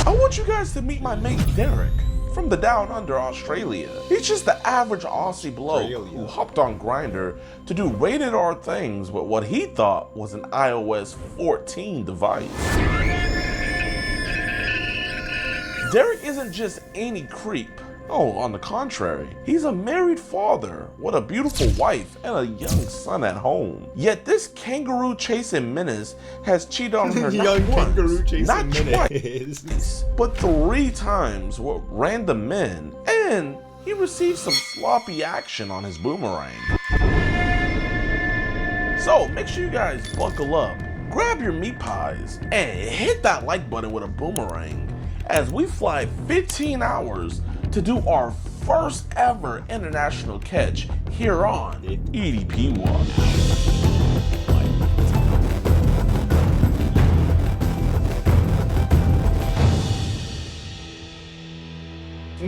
I want you guys to meet my mate Derek from the Down Under, Australia. He's just the average Aussie bloke who hopped on Grindr to do rated R things with what he thought was an iOS 14 device. Derek isn't just any creep. Oh, on the contrary, he's a married father with a beautiful wife and a young son at home. Yet this kangaroo-chasing menace has cheated on her not once, not twice, but 3 times with random men, and he received some sloppy action on his boomerang. So make sure you guys buckle up, grab your meat pies, and hit that like button with a boomerang as we fly 15 hours to do our first ever international catch here on EDP Watch.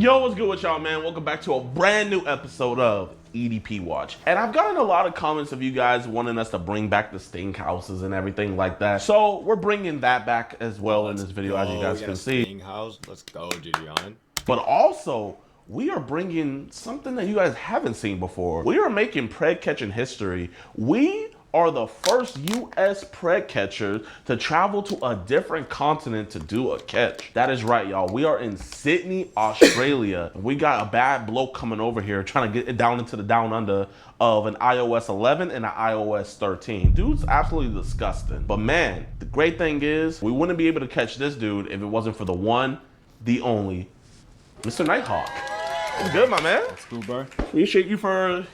Yo, what's good with y'all, man? Welcome back to a brand new episode of EDP Watch. And I've gotten a lot of comments of you guys wanting us to bring back the stink houses and everything like that. So we're bringing that back as well in this video, as you guys can see. Stink house. Let's go, Gideon. But also, we are bringing something that you guys haven't seen before. We are making pred catching history. We are the first US pred catchers to travel to a different continent to do a catch. That is right, y'all. We are in Sydney, Australia. We got a bad bloke coming over here trying to get it down into the down under of an iOS 11 and an iOS 13. Dude's absolutely disgusting. But man, the great thing is we wouldn't be able to catch this dude if it wasn't for the one, the only, Mr. Nighthawk. What's good, my man? That's cool, bro. Appreciate you for,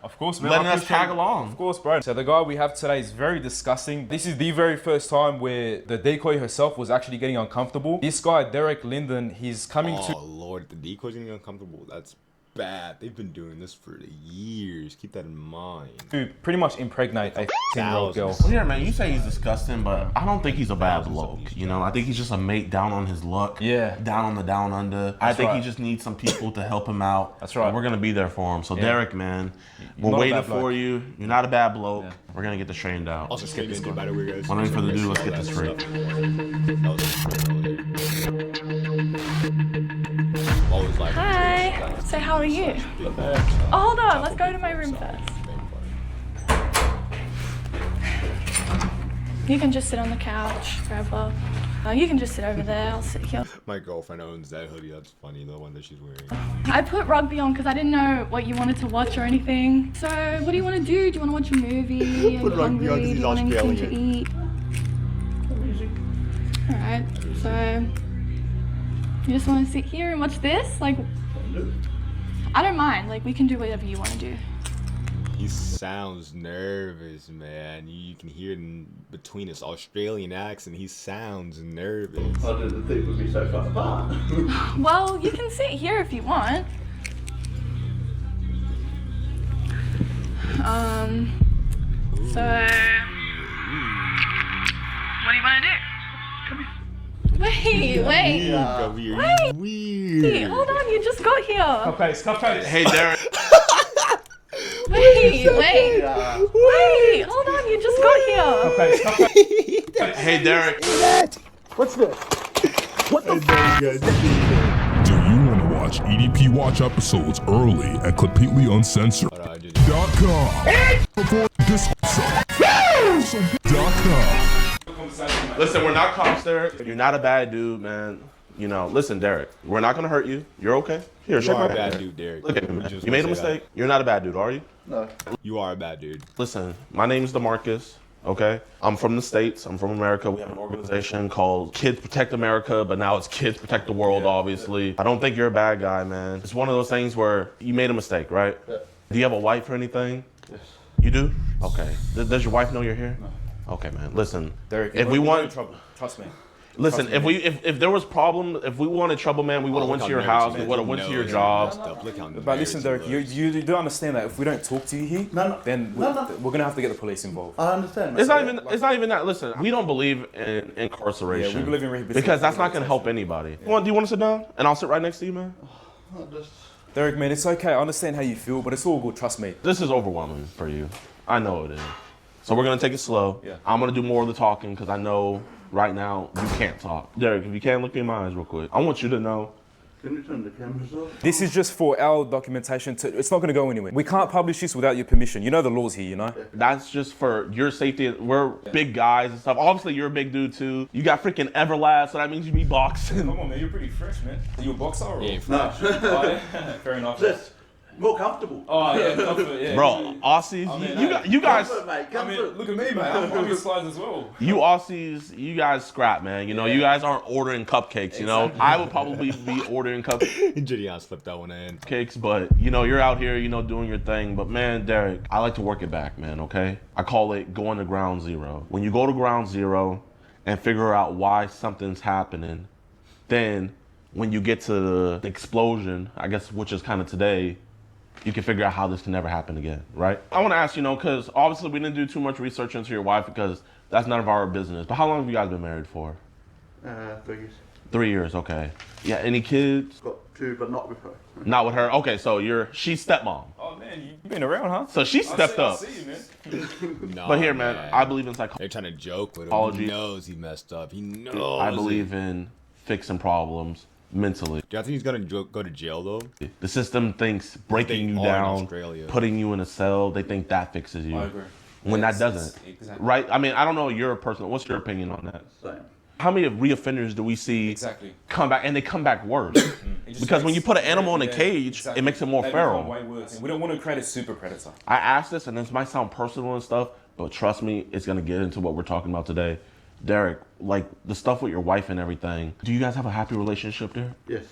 of course, man. letting us tag along. Of course, bro. So the guy we have today is very disgusting. This is the very first time where the decoy herself was actually getting uncomfortable. This guy, Derek Linden, he's coming to... Oh, Lord, the decoy's getting uncomfortable. That's bad. They've been doing this for years. Keep that in mind. Dude, pretty much impregnate a 10-year-old girl. Well, yeah, man, you say he's disgusting, but I don't think he's a bad bloke. You know, I think he's just a mate down on his luck. Yeah. Down on the down under. I think he just needs some people to help him out. That's right. And we're going to be there for him. So, Derek, man, we're waiting for you. You're not a bad bloke. Yeah. We're going to get this trained out. Also, skip this by the way, guys. Without further ado, let's get this straight. Hi. So how are you? Oh, hold on. Let's go to my room first. You can just sit on the couch forever. You can just sit over there. I'll sit here. My girlfriend owns that hoodie. That's funny, the one that she's wearing. I put rugby on because I didn't know what you wanted to watch or anything. So what do you want to do? Do you want to watch a movie? Are you hungry? Do you want anything to eat? Alright, so you just want to sit here and watch this? Like, I don't mind. Like, we can do whatever you want to do. He sounds nervous, man. You can hear it in between his Australian accent. He sounds nervous. I didn't think it would be so fun. Well, you can sit here if you want. So what do you want to do? Come here. Wait. Wait, hold on, you just got here. Cupcakes. Hey, Derek. Wait, hold on, you just got here. Hey, Derek. What's this? What the Do you want to watch EDP Watch episodes early and completely uncensored? .com. Before this Listen, we're not cops, Derek. You're not a bad dude, man. You know, listen, Derek, we're not gonna hurt you. You're okay. Here, shake my hand. You are a bad dude, Derek. Look at me, man. You made a mistake. You're not a bad dude, are you? No. You are a bad dude. Listen, my name's DeMarcus, okay? I'm from the States. I'm from America. We have an organization called Kids Protect America, but now it's Kids Protect the World, obviously. I don't think you're a bad guy, man. It's one of those things where you made a mistake, right? Yeah. Do you have a wife or anything? Yes. You do? Okay. Does your wife know you're here? No. Okay, man. Listen, Derek, if we want trouble, trust me. Listen, if there was problem, if we wanted trouble, man, we would have went to your house, we would have went to your job. But listen, Derek, you do understand that if we don't talk to you here, then we're gonna have to get the police involved. I understand. It's not even that. Listen, we don't believe in incarceration. Yeah, we believe in rehabilitation. Because that's not gonna help anybody. Do you want to sit down? And I'll sit right next to you, man. Derek, man, it's okay. I understand how you feel, but it's all good. Trust me. This is overwhelming for you. I know it is. So we're gonna take it slow. Yeah. I'm gonna do more of the talking because I know right now, you can't talk. Derek, if you can't look me in my eyes real quick, I want you to know. Can you turn the cameras off? This is just for our documentation. It's not going to go anywhere. We can't publish this without your permission. You know the laws here, you know? That's just for your safety. We're big guys and stuff. Obviously, you're a big dude too. You got freaking Everlast, so that means you be boxing. Come on, man. You're pretty fresh, man. Are you a boxer or? Yeah, No. Oh, yeah. Fair enough. Just more comfortable. Oh, yeah, comfort, yeah. Bro, Aussies, I mean, you guys, Comfort, mate, I mean, comfort. look at me, man. I'm in slides as well. you Aussies, you guys scrap, man. You know, you guys aren't ordering cupcakes, you know? I would probably be ordering cupcakes. Gideon slipped that one in. But you know, you're out here, you know, doing your thing. But man, Derek, I like to work it back, man, okay? I call it going to ground zero. When you go to ground zero and figure out why something's happening, then when you get to the explosion, I guess, which is kind of today, you can figure out how this can never happen again, right? I want to ask, you know, because obviously we didn't do too much research into your wife because that's none of our business. But how long have you guys been married for? 3 years. 3 years, okay. Yeah, any kids? Got 2, but not with her. Not with her. Okay, so she's stepmom. Oh, man. You've been around, huh? So she stepped up. I see you, man. No, But here, man, I believe in psychology. They're trying to joke with him. Psychology. He knows he messed up. He knows. I believe in fixing problems mentally. Do you think he's gonna go to jail though? The system thinks breaking They you are in down, Australia. putting you in a cell, they think that fixes you. I agree. When that doesn't. Exactly. Right? I mean, I don't know your personal, what's your opinion on that? Same. How many reoffenders do we see Exactly. come back, and they come back worse? It just Because when makes- you put an animal in a yeah, cage, exactly. it makes it more They feral. become way worse. We don't want to create a super predator. I asked this, and this might sound personal and stuff, but trust me, it's gonna get into what we're talking about today. Derek, like the stuff with your wife and everything, do you guys have a happy relationship there? Yes.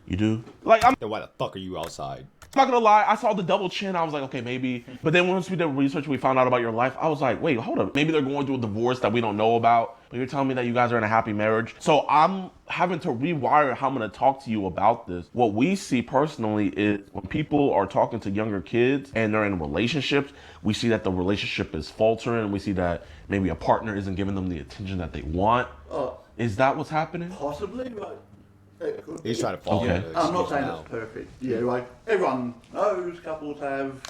You do? Like, I'm Then why the fuck are you outside? not gonna lie, I saw the double chin, I was like, okay, maybe. But then once we did research, we found out about your life, I was like, wait, hold up. Maybe they're going through a divorce that we don't know about, but you're telling me that you guys are in a happy marriage. So I'm having to rewire how I'm gonna talk to you about this. What we see personally is when people are talking to younger kids and they're in relationships, we see that the relationship is faltering. We see that maybe a partner isn't giving them the attention that they want. Is that what's happening? Possibly, but it could He's be. trying to fall. Okay. into the I'm not excuse saying now. it's perfect. Yeah, like everyone knows couples have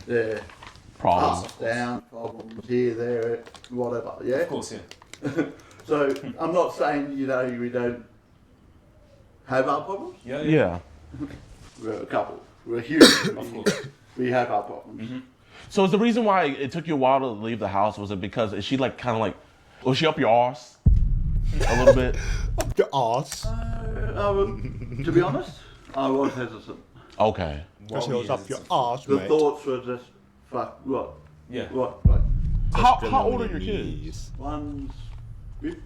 their Problems. ups, downs, problems here, there, whatever. Yeah. Of course, yeah. So I'm not saying we don't have our problems. Yeah, Yeah. We're a couple. We're human. Of course. We have our problems. So is the reason why it took you a while to leave the house, was it because, is she like kind of like, was she up your arse? A little bit? Your ass. To be honest, I was hesitant. Okay. Because he Well, was yeah, up your it's- ass, The mate. thoughts were just, fuck, what? Yeah. What? Like, How old are your kids? one's with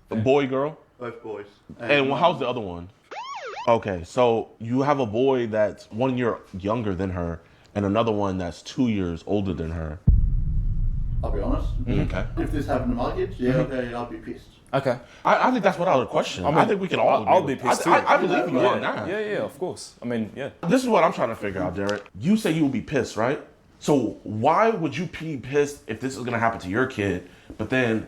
A boy, girl? both boys. And how's the other one? Okay, so you have a boy that's 1 year younger than her and another one that's 2 years older than her. I'll be honest. Okay. If this happened to my kids, yeah, okay, I'll be pissed. Okay. I think that's without a question. I think we can all I'll agree be with- pissed too. I believe you on that. Yeah, yeah, of course. I mean, yeah. This is what I'm trying to figure out, Derek. You say you would be pissed, right? So why would you be pissed if this is gonna happen to your kid? But then,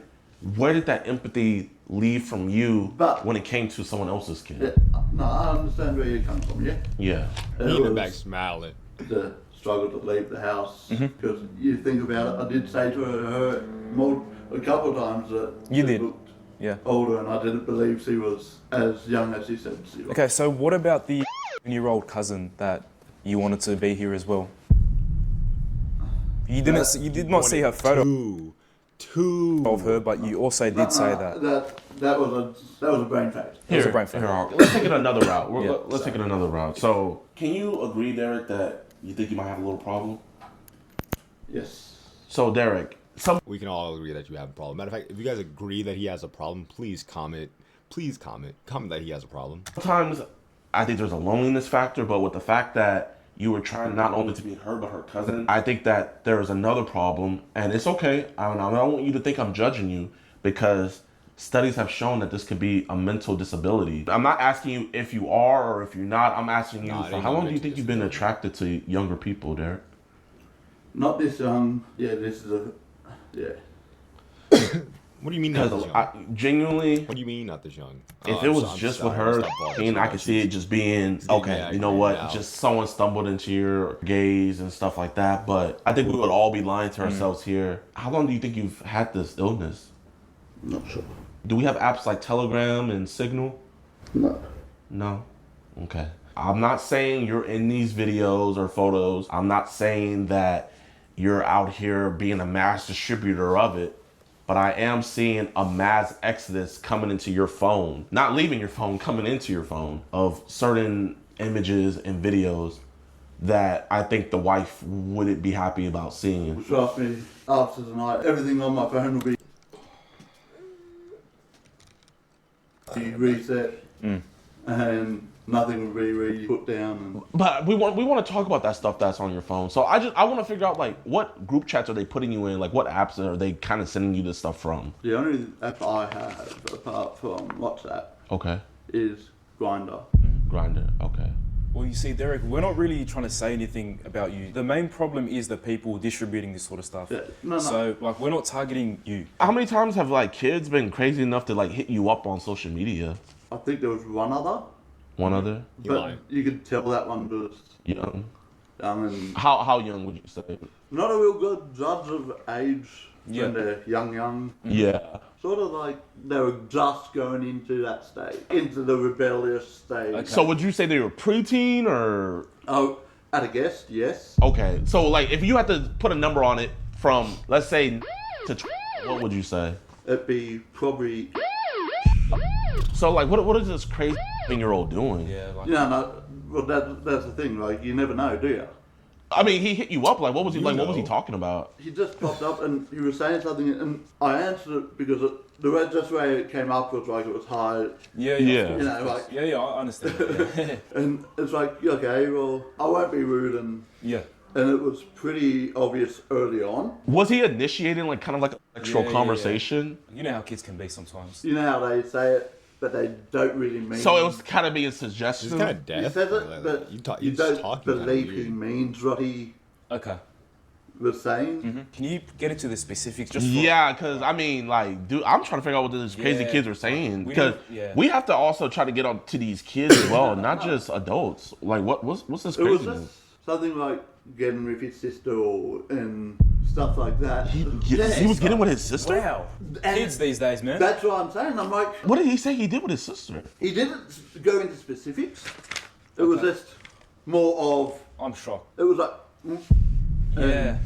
where did that empathy leave from you But- when it came to someone else's Yeah, kid? no, I understand where you're coming from, yeah? Yeah. He It in the was back smiling. the struggle to leave the house, because you think about it, I did say to her a couple of times that You she did. looked Yeah. older, and I didn't believe she was as young as she said she was. Okay, so what about the 7-year-old cousin that you wanted to be here as well? You didn't. You did not see her photo Two. of her, but you also did say that. That was a brain fact. It was a brain fart. Let's take it another route. Yeah. Let's take it another route. So, can you agree, Derek, that you think you might have a little problem? Yes. So, Derek, We can all agree that you have a problem. Matter of fact, if you guys agree that he has a problem, please comment. Please comment. Comment that he has a problem. sometimes I think there's a loneliness factor, but with the fact that you were trying not only to be her, but her cousin, I think that there is another problem, and it's okay. I don't want you to think I'm judging you, because studies have shown that this could be a mental disability. I'm not asking you if you are or if you're not. I'm asking you, Nah, it for ain't how no long do you mental think you've been attracted to younger people, Derek? Not this young. Yeah, this is a. Yeah. What do you mean not this young? Genuinely, What do you mean not this young? if it was just with her, I could see it just being, okay, mad, you know calm what, down. just someone stumbled into your gaze and stuff like that. But I think we would all be lying to ourselves here. How long do you think you've had this illness? Not sure. Do we have apps like Telegram and Signal? No. No? Okay. I'm not saying you're in these videos or photos. I'm not saying that you're out here being a mass distributor of it. But I am seeing a mass exodus coming into your phone. Not leaving your phone, coming into your phone of certain images and videos that I think the wife wouldn't be happy about seeing. Trust me, after tonight, everything on my phone will be reset, and nothing will be re-put down. But we want to talk about that stuff that's on your phone. So I want to figure out like what group chats are they putting you in? Like what apps are they kind of sending you this stuff from? The only app I have apart from WhatsApp Okay. is Grindr. Grindr. Okay. Well, you see, Derek, we're not really trying to say anything about you. The main problem is the people distributing this sort of stuff. Yeah, no. So, like, we're not targeting you. How many times have like kids been crazy enough to like hit you up on social media? I think there was one other, One other? You but lying. you could tell that one was Young. young and How young would you say? not a real good judge of age Yeah. when they're young. Yeah. Sort of like they were just going into that stage, into the rebellious stage. Okay. So would you say they were preteen or? Oh, at a guess, yes. Okay. So like if you had to put a number on it from let's say to what would you say? It'd be probably, So like what is this crazy 10-year-old doing? Yeah, like, no, well that's the thing, like you never know, do you? I mean, he hit you up. Like, what was he like? What was he talking about? He just popped up and he was saying something, and I answered it because the way just way it came up was like it was high, yeah. Yeah. Of course, You know, of course. like- Yeah, I understand. Yeah. and it's like okay, well I won't be rude, and yeah. it was pretty obvious early on. Was he initiating like kind of like a sexual Yeah. conversation? You know how kids can be sometimes. You know how they say it, but they don't really mean. So it was kind of being suggestive. It's kind of He deaf. says like, it, but you you just don't talking kinda believe he weird. means what he Okay. was saying. Can you get into the specifics? Just for, Yeah, because I mean, like, dude, I'm trying to figure out what these crazy Yeah. kids are saying. We Because need- yeah. we have to also try to get up to these kids as well, not just adults. Like, what's this It was craziness? just something like getting with his sister and stuff like that. He Yes. was getting with his sister? Wow. And Kids these days, man. That's what I'm saying. I'm like, What did he say he did with his sister? he didn't go into specifics. It was just more of, I'm shocked. it was like, Yeah.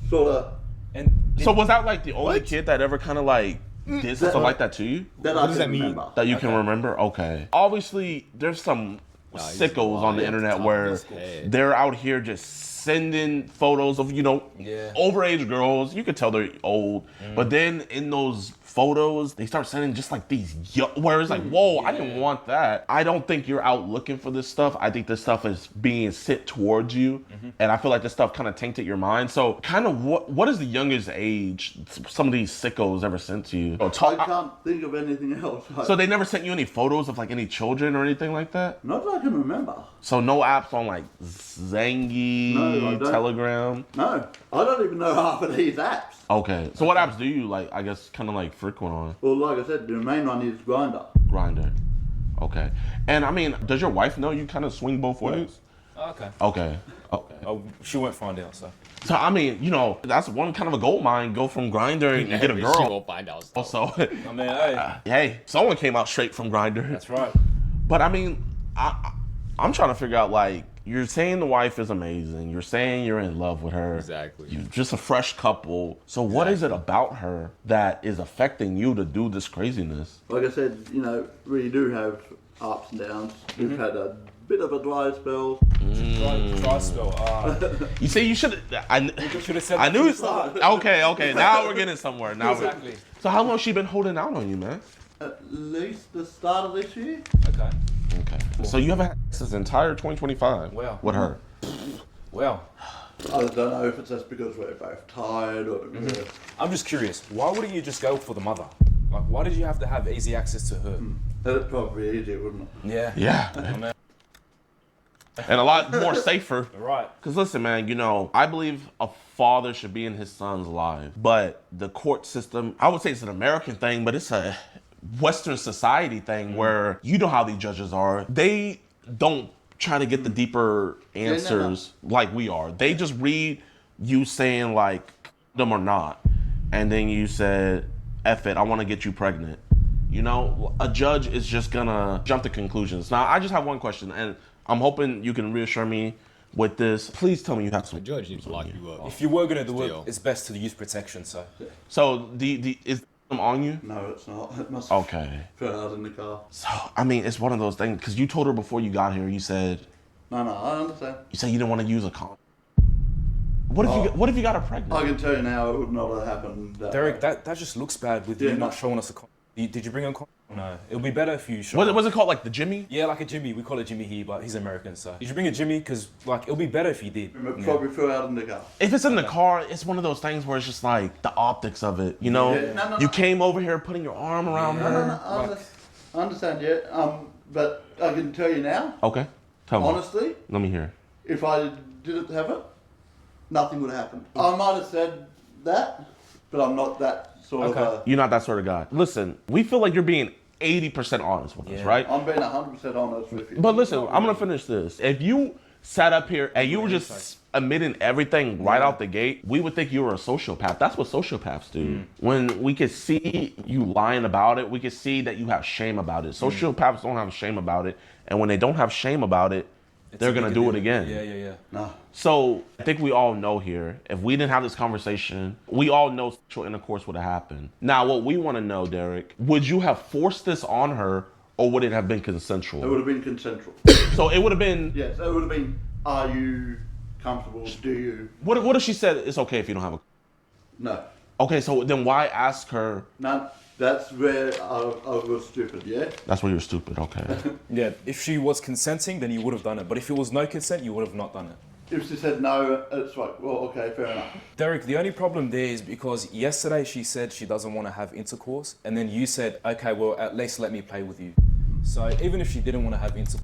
sort of, And So was that like the only What? kid that ever kind of like did something like that to you? that What I does can that mean? remember. That you can remember? Okay. Obviously, there's some Nah, he's sickos on the lying. internet Top of where his head. they're out here just sending photos of, Yeah. overage girls. You could tell they're old. But then in those photos, they start sending just like these where it's like, whoa, I didn't want that. I don't think you're out looking for this stuff. I think this stuff is being sent towards you. And I feel like this stuff kind of tainted your mind. So kind of what is the youngest age some of these sickos ever sent to you? I can't think of anything else. So they never sent you any photos of like any children or anything like that? Not that I can remember. So no apps on like Zangy, No, I don't. Telegram? No, I don't even know half of these apps. Okay. So what apps do you like, I guess, kind of like frequent on? Well, like I said, the main one is Grindr. Grindr. Okay. And I mean, does your wife know you kind of swing both ways? okay. Okay. Okay. Oh, she won't find out. So. So I mean, that's one kind of a gold mine. Go from Grindr and get a She girl. won't find out. Stuff. Also, I mean, hey, hey, someone came out straight from Grindr. that's right. But I mean, I'm trying to figure out, like, you're saying the wife is amazing. You're saying you're in love with her. Exactly. You're just a fresh couple. So what is it about her that is affecting you to do this craziness? Like I said, we do have ups and downs. We've had a bit of a dry spell. Dry spell. You see, you should. I Should have said. I that knew from the it's. start. Okay. Now we're getting somewhere. Now Exactly. So how long she been holding out on you, man? At least the start of this year. Okay. Okay. So you haven't had this entire 2025 Wow. with her. Well, I don't know if it's just because we're both tired or. I'm just curious. Why wouldn't you just go for the mother? Like, why did you have to have easy access to her? It'd probably be easier, wouldn't it? Yeah. Yeah. I mean, And a lot more safer. right. Because listen, man, I believe a father should be in his son's life. But the court system, I would say it's an American thing, but it's a Western society thing where you know how these judges are. They don't try to get the deeper answers like we are. They just read you saying like them or not. And then you said, F it, I want to get you pregnant. You know, a judge is just gonna jump to conclusions. Now, I just have one question, and I'm hoping you can reassure me with this. Please tell me you have some. The judge needs to lock you up. If you were gonna do Still. it, it's best to use protection. So So is them on you? No, it's not. It must Okay. fell out in the car. So I mean, it's one of those things because you told her before you got here. You said No, I understand. you didn't want to use a condom. What if you got her pregnant? I can tell you now, it would not have happened. Derek, way. that just looks bad with Yeah, you no. not showing us a condom. Did you bring a condom? No. It would be better if you showed. Was it called like the Jimmy? Yeah, like a Jimmy. We call it Jimmy here, but he's American, so. Did you bring a Jimmy? Because, like, it'll be better if you did. It probably fell out in the car. If it's in the car, it's one of those things where it's just like the optics of it. You know, Yeah, no. you came over here putting your arm around her. No, I understand, yeah. But I can tell you now, Okay, tell me. honestly, Let me hear. if I didn't have it, nothing would have happened. I might have said that, but I'm not that sort of a... You're not that sort of guy. Listen, we feel like you're being 80% honest with us, Yeah. right? I'm being 100% honest with you. But listen, I'm gonna finish this. If you sat up here and you were just admitting everything right out the gate, we would think you were a sociopath. That's what sociopaths do. When we could see you lying about it, we could see that you have shame about it. Sociopaths don't have shame about it, and when they don't have shame about it, they're gonna do it again. Yeah. No. So I think we all know here, if we didn't have this conversation, we all know sexual intercourse would have happened. Now, what we want to know, Derek, would you have forced this on her, or would it have been It consensual? would have been consensual. So it would have been. Yes, it would have been, are you comfortable? Do you? What if she said it's okay if you don't have a? No. Okay, so then why ask her? No, that's where I was stupid, yeah? That's where you're stupid. Okay. Yeah, if she was consenting, then you would have done it. But if it was no consent, you would have not done it. If she said no, it's like, well, okay, fair enough. Derek, the only problem there is because yesterday she said she doesn't want to have intercourse, and then you said, okay, well, at least let me play with you. So even if she didn't want to have intercourse,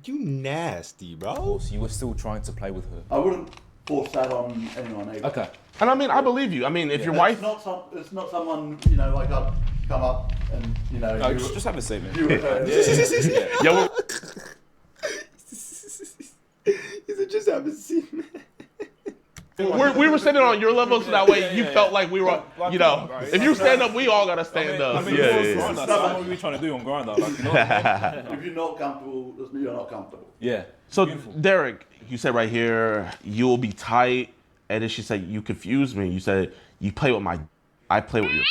You nasty, bro. you were still trying to play with her. I wouldn't force that on anyone either. Okay. And I mean, I believe you. I mean, if your It's wife. it's not someone, you know, like I'd come up and, you know, No, you just have a seat, man. you were Yo, we're- He said, just have a seat, man. we were sitting on your level, so that way you felt like we were, you know, Like, if you stand up, we all gotta stand up. I mean, Grindr, so what were we trying to do on Grindr? Like, you know? if you're not comfortable, you're not comfortable. Yeah. So, Beautiful. Derek, you said right here, you'll be tight. And then she said, you confused me. You said, you play with my, I play with your.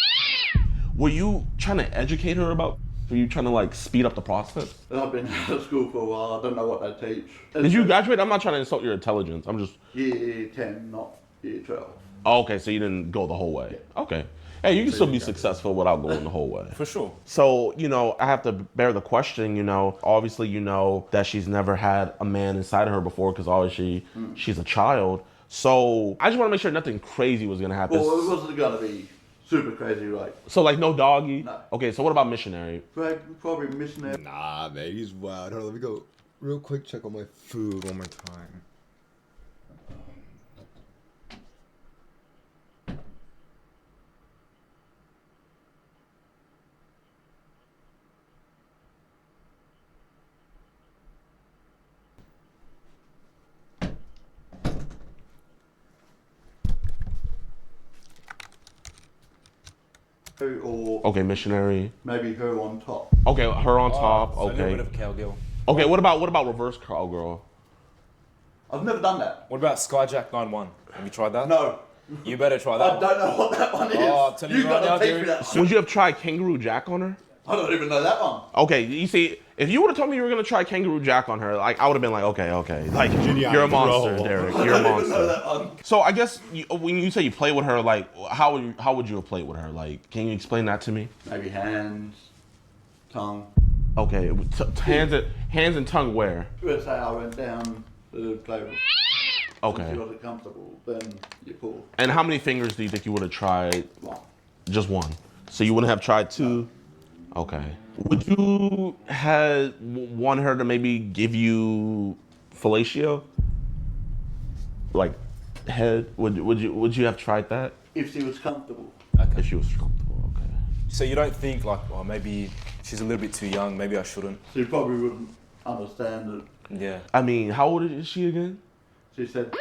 Were you trying to educate her about, were you trying to like speed up the process? I've been out of school for a while. I don't know what they teach. Did you graduate? I'm not trying to insult your intelligence. I'm just. Year 10, not year 12. Oh, okay, so you didn't go the whole way. Okay. Hey, you can still be successful without going the whole way. For sure. So, you know, I have to bear the question, you know, obviously, you know, that she's never had a man inside of her before because obviously she's a child. So I just want to make sure nothing crazy was going to happen. Well, it wasn't going to be super crazy, like, So, like, no doggy? No. Okay, so what about missionary? probably missionary. Nah, man, he's wild. Hold on, let me go real quick check on my food one more time. Or Okay, missionary. maybe her on top. Okay, her on top. So a little Okay. bit of cowgirl. Okay, what about reverse cowgirl? I've never done that. What about Skyjack 9-1? Have you tried that? No. You better try I that. don't know what that one is. Oh, I'm telling you right gotta now, teach Derek. me that. Would you have tried kangaroo jack on her? I don't even know that one. Okay, you see, if you would have told me you were gonna try kangaroo jack on her, like I would have been like, okay, like you're a monster, bro. Derek. I You're a don't even know monster. that one. So I guess when you say you play with her, like how would you have played with her? Like, can you explain that to me? Maybe hands, tongue. Okay, hands and tongue where? Let's say I went down to play with. Okay. If you wasn't comfortable, then you pull And how many fingers do you think you would have tried? one. Just one. So you wouldn't have tried two? Okay. Would you have want her to maybe give you fellatio? Like head? Would you have tried that? If she was comfortable. If she was comfortable, okay. So you don't think like, oh, maybe she's a little bit too young. Maybe I shouldn't. She probably wouldn't understand it. Yeah. I mean, how old is she again? She said,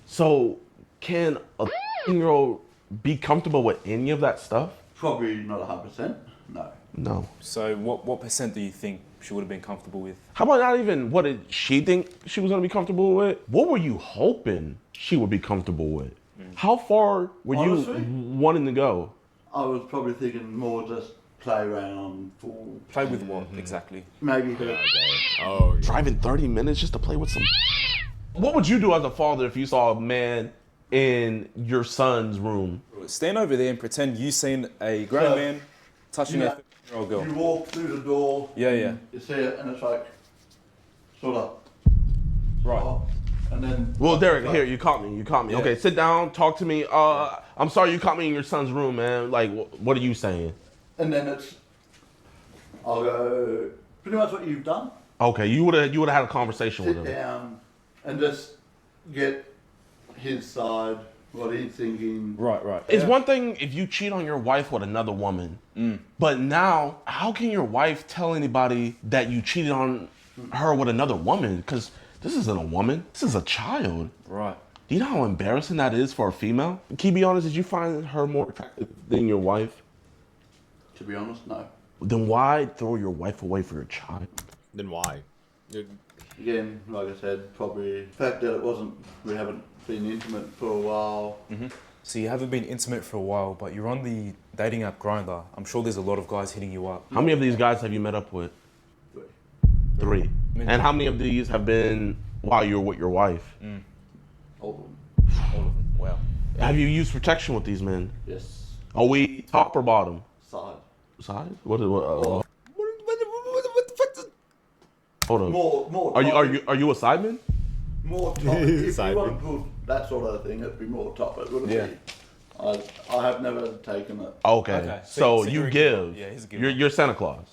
So can a year-old be comfortable with any of that stuff? Probably not 100%. No. No. So what percent do you think she would have been comfortable with? How about not even what did she think she was gonna be comfortable with? What were you hoping she would be comfortable with? How far were Honestly? you wanting to go? I was probably thinking more just play around for Play with what exactly? maybe her. Oh, yeah. Driving 30 minutes just to play with some. What would you do as a father if you saw a man in your son's room? Stand over there and pretend you seen a grown So, man touching you a 13-year-old girl. You walk through the door. Yeah, yeah. You see it, and it's like sort of. Right. Oh, and then. Well, Derek, here, you caught me. You caught me. Yeah. Okay, sit down, talk to me. I'm sorry you caught me in your son's room, man. Like, what are you saying? And then it's. I'll go. Pretty much what you've done. Okay, you would have had a conversation with Sit him. down and just get his side, what he's thinking. Right, right. It's one thing if you cheat on your wife with another woman, but now how can your wife tell anybody that you cheated on her with another woman? Because this isn't a woman, this is a child. Right. Do you know how embarrassing that is for a female? Can you be honest, did you find her more attractive than your wife? To be honest, no. Then why throw your wife away for your child? Then why? Again, like I said, probably the fact that we haven't been intimate for a while. So you haven't been intimate for a while, but you're on the dating app Grindr. I'm sure there's a lot of guys hitting you up. How many of these guys have you met up with? 3. And how many of these have been while you're with your wife? All of them. All of them. Wow. Have you used protection with these men? Yes. Are we top or bottom? Side. Side? What? What the fuck? Hold on. More. Are you a sideman? More top. If you Sideman. want to put that sort of thing, it'd be more top. It wouldn't Yeah. be. I have never taken it. Okay. Okay. So So you you're a give. giver. Yeah, he's a giver. You're Santa Claus.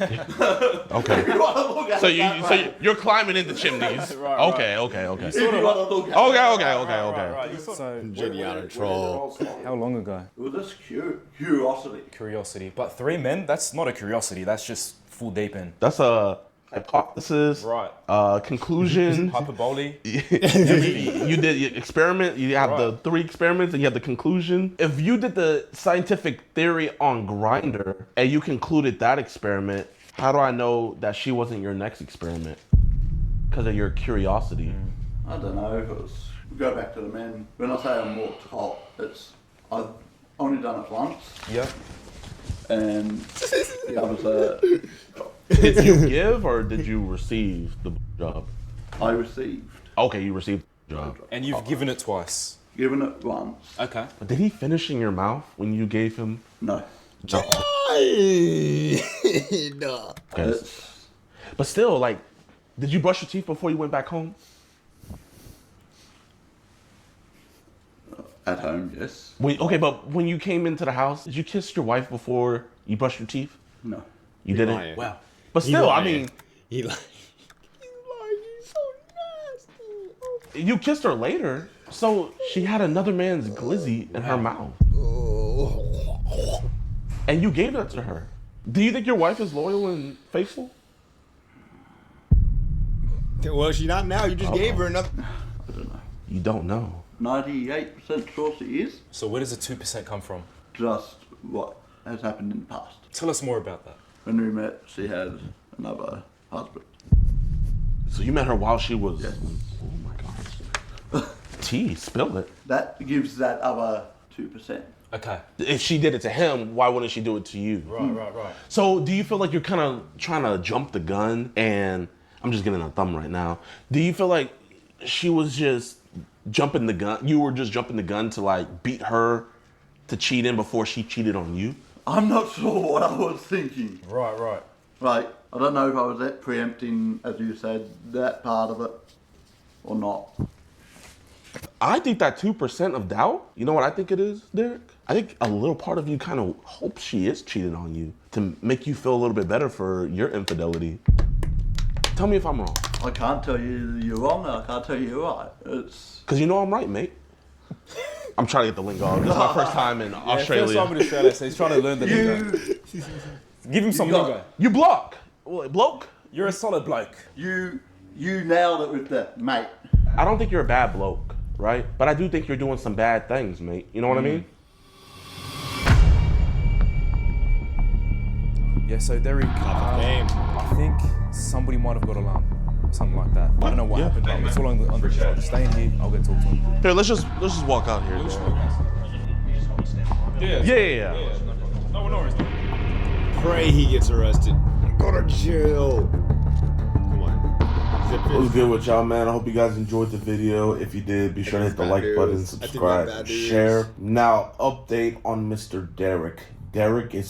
Okay. If you want to look at So it that way. you're climbing in the chimneys. Right. Okay. If you want to look at it. Okay. So Genial troll. how long ago? It was just curiosity. Curiosity. But 3 men, that's not a curiosity. That's just full deep in. That's a hypothesis. Right. Conclusion. Hyperbole. You did your experiment. You have the Right. 3 experiments, and you have the conclusion. If you did the scientific theory on Grindr and you concluded that experiment, how do I know that she wasn't your next experiment? Because of your curiosity. I don't know if it was. Go back to the men. When I say I'm more top, I've only done it once, Yeah. and the others Did you give or did you receive the job? I received. Okay, you received the job. And you've given it twice. Given it once. Okay. But did he finish in your mouth when you gave him? No. No. Okay. It's, But still, like, did you brush your teeth before you went back home? at home, yes. Okay, but when you came into the house, did you kiss your wife before you brushed your teeth? No. You didn't? lying. Wow. But He still, I lying. mean, He like. He's so nasty. you kissed her later, so she had another man's glizzy in her mouth. And you gave that to her. Do you think your wife is loyal and faithful? Well, she not now. You just gave her enough. I don't know. You don't know. 98% sure she is. So where does the 2% come from? Just what has happened in the past. Tell us more about that. When we met, she had another husband. So you met her while she was... Yes. Oh my gosh. Tea, spill it. That gives that other 2%. Okay. If she did it to him, why wouldn't she do it to you? Right. So do you feel like you're kind of trying to jump the gun? And I'm just getting a thumb right now. Do you feel like she was just jumping the gun? You were just jumping the gun to like beat her to cheat in before she cheated on you? I'm not sure what I was thinking. Right. Right, I don't know if I was that preempting, as you said, that part of it or not. I think that 2% of doubt, you know what I think it is, Derek? I think a little part of you kind of hopes she is cheating on you to make you feel a little bit better for your infidelity. Tell me if I'm wrong. I can't tell you you're wrong, and I can't tell you you're right. It's Because you know I'm right, mate. I'm trying to get the lingo. This is my first time in Australia. First time in Australia, so he's trying to learn the lingo. you. Give him some You got- lingo. You block. What, bloke? You're a solid bloke. You nailed it with the mate. I don't think you're a bad bloke. right? But I do think you're doing some bad things, mate. You know what I mean? Yeah, so Derek, I think somebody might have got alarm. Something like that. I don't know what happened, but it's all under control. Just stay in here, I'll go talk to him. Here, let's just walk out here. Yeah. No worries. Pray he gets arrested. Go to jail. Come on. What was good with y'all, man? I hope you guys enjoyed the video. If you did, be sure to hit the like button, subscribe, share. Now, update on Mr. Derek. Derek is